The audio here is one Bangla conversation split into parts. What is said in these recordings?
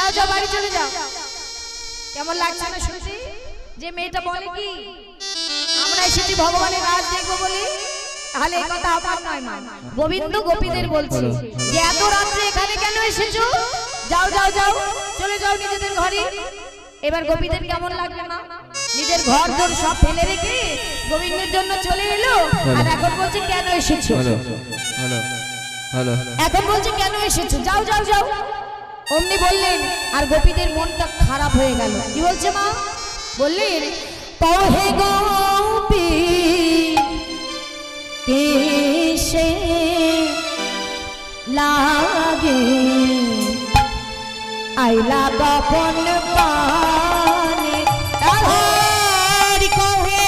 যাও যাও বাড়ি চলে যাও। কেমন লাগছে না শুনছি? যে মেয়েটা বলে কি আমরা এসেছি ভগবানের রাজ দেখবো বলে, তাহলে এই কথা আমার নয় মা, গোবিন্দ গোপীদের বলছে যে এত রাত্রে এখানে কেন এসেছো? যাও যাও যাও, চলে যাও নিজেদের ঘরে। এবার গোপীদের কেমন লাগবে মা? নিজের ঘর দর সব ফেলে রেখে গোবিন্দের জন্য চলে এলো, আর এখন বলছে কেন এসেছো? এখন বলছে কেন এসেছো? যাও যাও যাও। অমনি বললেন, আর গোপীদের মনটা খারাপ হয়ে গেল। কি বলছে মা? বললেন কহে গোপী কেশে লাগে আইলা গোপন পানে। কহে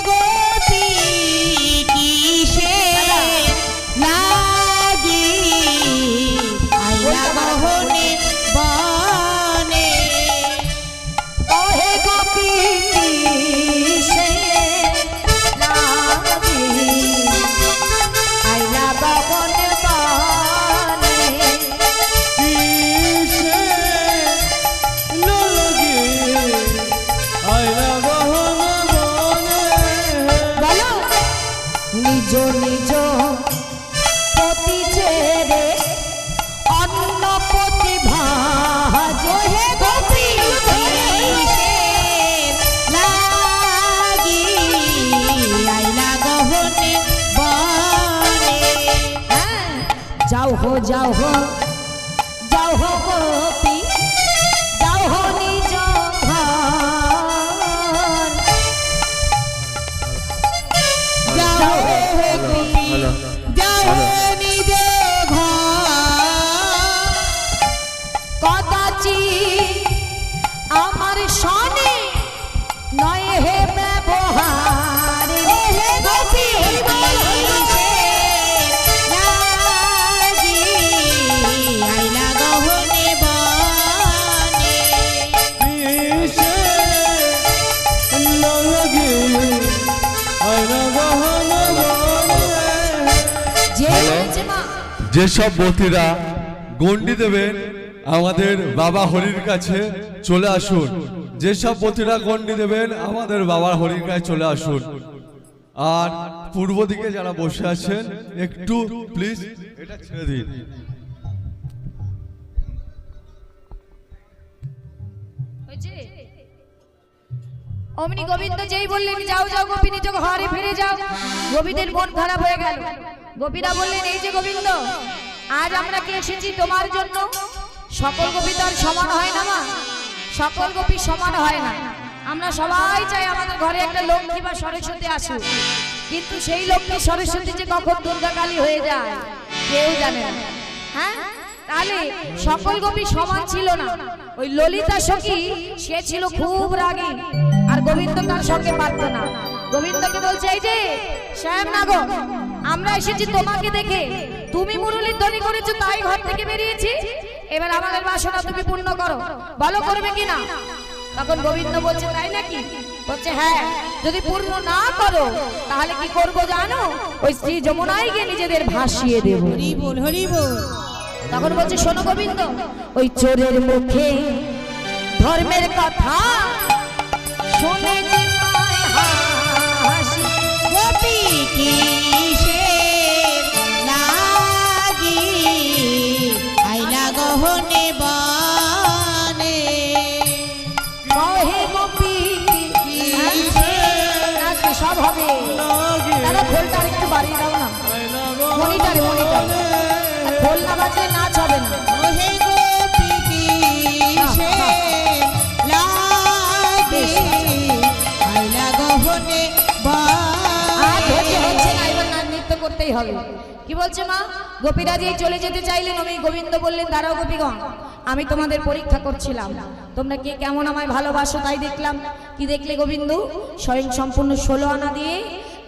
গোপী কিসে লাগি আইলা গহনে বনে। কহে গোপী কেশে লাগে আইলা গোপন পানে। বলো নিজ নিজ পতি ছেড়ে অন্য প্রতিভা হে গোপী লাগি আইলা গহনে বনে। যাও হো যাও হো যাও হো গোপী যাও হো নিজ ঘর। যাও হে গোপী যাও নিজে ঘর। কদাচি আমার সনে নয় হে ব্যবহার। হে গোপী কিসে লাগি আইলা গহনে বনে। যে বলছে মা যেসব বতীরা গন্ডি দেবেন আমাদের বাবা হরির কাছে চলে আসুন। যেসব বতীরা গন্ডি দেবেন আমাদের বাবা হরির কাছে চলে আসুন। আর পূর্ব দিকে যারা বসে আছেন একটু প্লিজ এটা ছেড়ে দিন। অমনি গোবিন্দ যেই বললেন যাও যাও গোপী নিজ ঘরে ফিরে যাও, গোপীদের মন খারাপ হয়ে গেল। গোপীরা বললেন এই যে গোবিন্দ, আজ আমরা কি এসেছি তোমার জন্য? সকল গোপী তো আর সমান হয় না মা, সকল গোপী সমান হয় না। আমরা সবাই চাই আমাদের ঘরে একটা লক্ষ্মী বা সরস্বতী আসুক, কিন্তু সেই লক্ষ্মী সরস্বতী যে কখন দুর্গা কালী হয়ে যায় কেউ জানে না। হ্যাঁ, তাহলে সকল গোপী সমান ছিল না। ওই ললিতা সখী সে ছিল খুব রাগী, আর গোবিন্দ তার সঙ্গে পারত না। গোবিন্দকে বলছে এই যে শ্যাম নাগো, আমরা এসেছি তোমাকে দেখে, তুমি মুরলীর ধ্বনি করেছো তাই ঘর থেকে বেরিয়েছি, এবার আমাদের বাসনা তুমি পূর্ণ করো, বলো করবে কিনা? তখন গোবিন্দ বলছে তাই নাকি? বলছে হ্যাঁ, যদি পূর্ণ না করো তাহলে কি করবো জানো? ওই শ্রী যমুনায় গিয়ে নিজেদের ভাসিয়ে দেবো। হরি বল হরি বল। তখন বলছে শোনো গোবিন্দ, ওই চোরের মুখে ধর্মের কথা শুনে যে পায় হাসি। গোপী কিসে লাগি আইলা গহনে বনে। কহে গোপী আজকে সব হবে। তারা খোলটা একটু বাড়িয়ে দাও না, মনিটারে মনিটারে খোল না বাজলে নাচ হবে না। হে গোপী কিসে লাগি আইলা গহনে আর ধৈর্য বনে। হচ্ছে না, এবার নৃত্য করতেই হবে। কি বলছে মা? গোপীরা যে চলে যেতে চাইলেন, আমি গোবিন্দ বললেন দাঁড়াও গোপীগণ, আমি তোমাদের পরীক্ষা করছিলাম, তোমরা কে কেমন আমায় ভালোবাসো তাই দেখলাম। কি দেখলে গোবিন্দ? স্বয়ং সম্পূর্ণ 16 আনা দিয়ে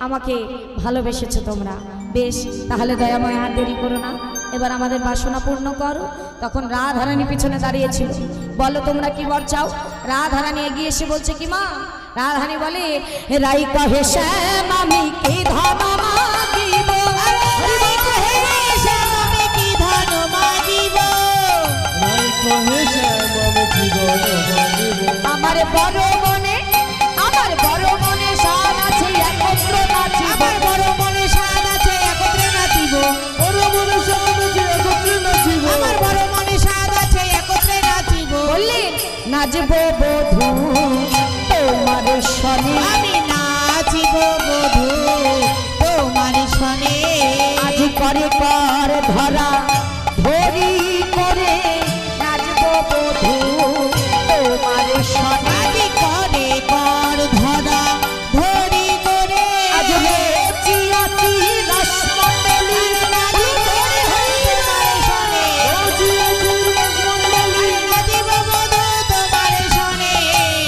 আমাকে ভালোবেসেছো তোমরা। বেশ, তাহলে দয়াময় আর দেরি করো না, এবার আমাদের বাসনা পূর্ণ করো। তখন রাধারানী পিছনে দাঁড়িয়েছিল। বলো তোমরা কি বর চাও? রাধারানী এগিয়ে এসে বলছে কি মা? রাধারানী বলে রাই কহে শ্যাম আমি কি ধন মাগিব। রাই কহে শ্যাম আমি কি ধন মাগিব। রাই কহে শ্যাম আমি কি আমার বড় মনে সাদ আছে একত্র নাচিব আমার বড় মনে স্বাদ আছে একত্রে নাচিব আমার বড় মনে স্বাদ আছে একত্রে নাচিব বললেন নাচব বধূ তোমার সনে আমি নাচিব বধূ তোমার সনে আজ করে কর ধরা ধরি করে নাচব বধূ তোমার সনে আজি করে কর ধরা ধরি করে আজ হয়েছি আছি রসমণ্ডলী নাচি করে তোমার সনে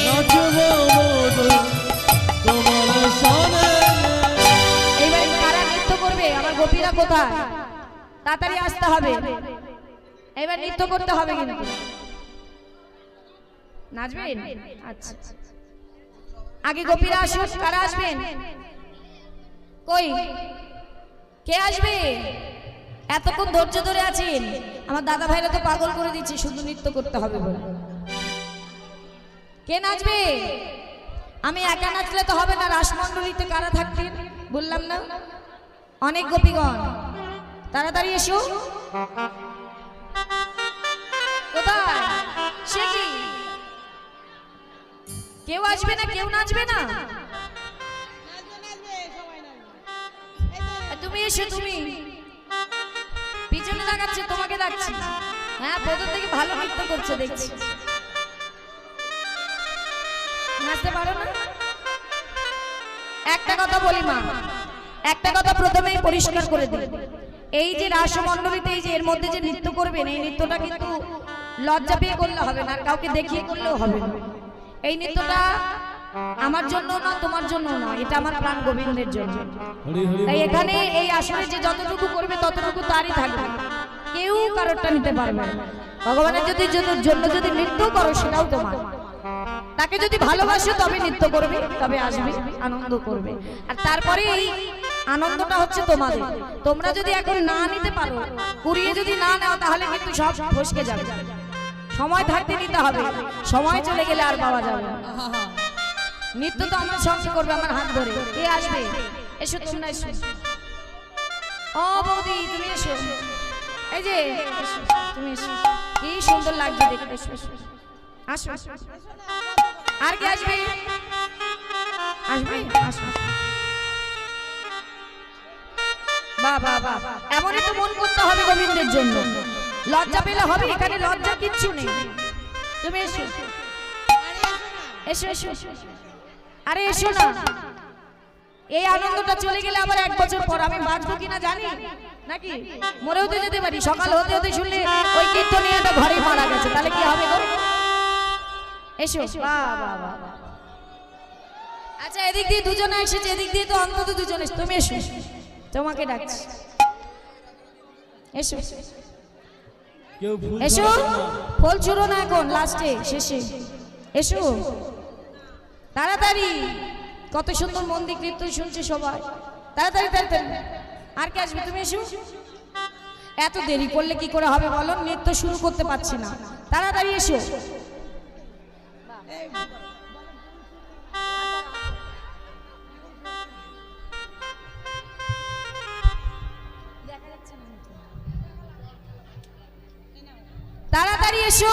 নাচিব বধূ তোমার সনে এইবার কারা নৃত্য করবে আমার গোপীরা কোথায় তাড়াতাড়ি আসতে হবে এবার নৃত্য করতে হবে কিন্তু নাচবেন আচ্ছা আগে গোপীরা আসুন কারা আসবেন কই কে আসবে এতক্ষণ ধৈর্য ধরে আছেন আমার দাদা ভাইরা তো পাগল করে দিচ্ছে শুধু নৃত্য করতে হবে বলে কে নাচবে আমি একা নাচলে তো হবে না রাসমণ্ডলীতে কারা থাকতেন বললাম না অনেক গোপীগণ তাড়াতাড়ি এসো কোথায় সে কি কেউ আসবে না কেউ নাচবে না তুমি এসো তুমি পিছনে দেখাচ্ছে তোমাকে ডাকছি হ্যাঁ প্রথম থেকে ভালো নৃত্য করছো দেখছি নাচতে পারো না একটা কথা বলি মা একটা কথা প্রথমেই পরিষ্কার করে দিই এই যে রাসমণ্ডলীতে এই যে এর মধ্যে যে নৃত্য করবেন এই নৃত্যটা কিন্তু লজ্জা পেয়ে করলে হবে না আর কাউকে দেখিয়ে করলেও হবে না এই নৃত্যটা আমার জন্য না তোমার জন্য না এটা আমার প্রাণ গোবিন্দের জন্য তাই এখানে এই আসরে যে যতটুকু করবে ততটুকু তারই থাকবে কেউ কারোরটা নিতে পারবে না ভগবানের জন্য যদি নৃত্য করো সেটাও তোমার তাকে যদি ভালোবাসো তবে নৃত্য করবে তবে আসবে আনন্দ করবে আর তারপরে এই আনন্দটা হচ্ছে তোমাদের তোমরা যদি এখন না নিতে পারো কুড়িয়ে যদি না নাও তাহলে কিন্তু সব ফসকে যাবে সময় থাকতে নিতে হবে সময় চলে গেলে আর পাওয়া যাবে না নৃত্য তো আমার সঙ্গে করবে আমার হাত ধরে কে আসবে এসো তোমরা এসো ও বৌদি তুমি এসো এই যে এসো, তুমি এসো কি সুন্দর লাগছে দেখতে এসো এসো আসো আর কে আসবে আসবে আসো বাহ বাহ বাহ এমনই তো মন করতে হবে গোবিন্দের জন্য লজ্জা পেলে হবে এখানে লজ্জা কিচ্ছু নেই তুমি এসো এসো এসো আরে এসো না এই আনন্দটা চলে গেলে আবার 1 বছর পর আমি বাঁচবো কিনা জানি নাকি মরেও তো যেতে পারি সকাল হতে হতে শুনলে ওই কীর্তনিয়াটা ঘরে মারা গেছে তাহলে কি হবে গো এসো বাহ বাহ বাহ আচ্ছা এদিক দিয়ে দুজনে এসেছে এদিক দিয়ে তো অন্তত দুজন এসে তুমি এসো তোমাকে ডাকছি এসো এসো ফল ছুড়ো না এখন লাস্টে শেষে এসো তাড়াতাড়ি কত সুন্দর মন্দির কীর্তন শুনছে সবাই তাড়াতাড়ি তাড়াতাড়ি আর কে আসবে তুমি এসো এত দেরি করলে কি করে হবে বলো নৃত্য শুরু করতে পারছি না তাড়াতাড়ি এসো তাড়াতাড়ি এসো